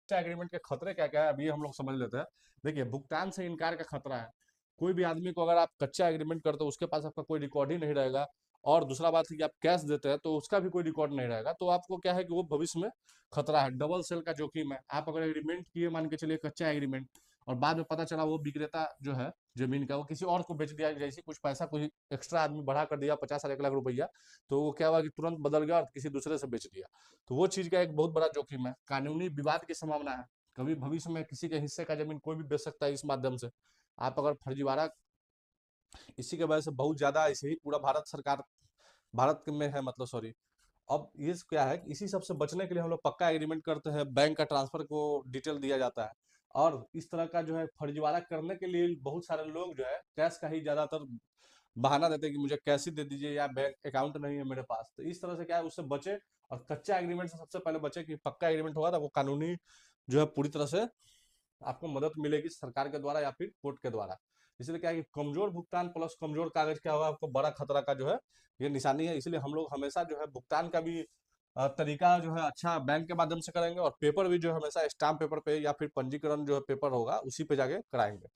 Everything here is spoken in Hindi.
कच्चा एग्रीमेंट के खतरे क्या क्या है अभी हम लोग समझ लेते हैं। देखिए, भुगतान से इनकार का खतरा है। कोई भी आदमी को अगर आप कच्चा एग्रीमेंट करते हो, उसके पास आपका कोई रिकॉर्ड ही नहीं रहेगा। और दूसरा बात है कि आप कैश देते हैं तो उसका भी कोई रिकॉर्ड नहीं रहेगा, तो आपको क्या है कि वो भविष्य में खतरा है, डबल सेल का जोखिम है। आप अगर एग्रीमेंट किए, मान के चलिए कच्चा एग्रीमेंट, और बाद में पता चला वो विक्रेता जो है जमीन का, वो किसी और को बेच दिया, जैसे कुछ पैसा कोई एक्स्ट्रा आदमी बढ़ा कर दिया 50 और 1 लाख रुपया, तो वो क्या हुआ कि तुरंत बदल गया और किसी दूसरे से बेच दिया। तो वो चीज का एक बहुत बड़ा जोखिम है, कानूनी विवाद की संभावना है। कभी भविष्य में किसी के हिस्से का जमीन कोई भी बेच सकता है इस माध्यम से। आप अगर फर्जीवाड़ा, इसी के वजह से बहुत ज्यादा ऐसे ही पूरा भारत सरकार, भारत में है मतलब, सॉरी। अब ये क्या है कि इसी सब से बचने के लिए हम लोग पक्का एग्रीमेंट करते हैं, बैंक का ट्रांसफर को डिटेल दिया जाता है। और इस तरह का जो है फर्जीवाड़ा करने के लिए बहुत सारे लोग जो है कैश का ही ज्यादातर बहाना देते हैं कि मुझे कैश ही दे दीजिए या बैंक अकाउंट नहीं है मेरे पास। तो इस तरह से क्या है, उससे बचे। और कच्चा एग्रीमेंट से सबसे पहले बचे कि पक्का एग्रीमेंट होगा तो वो कानूनी जो है पूरी तरह से आपको मदद मिलेगी सरकार के द्वारा या फिर कोर्ट के द्वारा। इसलिए क्या है कि कमजोर भुगतान प्लस कमजोर कागज क्या होगा, आपको बड़ा खतरा का जो है ये निशानी है। इसलिए हम लोग हमेशा जो है भुगतान का भी तरीका जो है अच्छा बैंक के माध्यम से करेंगे, और पेपर भी जो है हमेशा स्टाम्प पेपर पे या फिर पंजीकरण जो है पेपर होगा उसी पे जाके कराएंगे।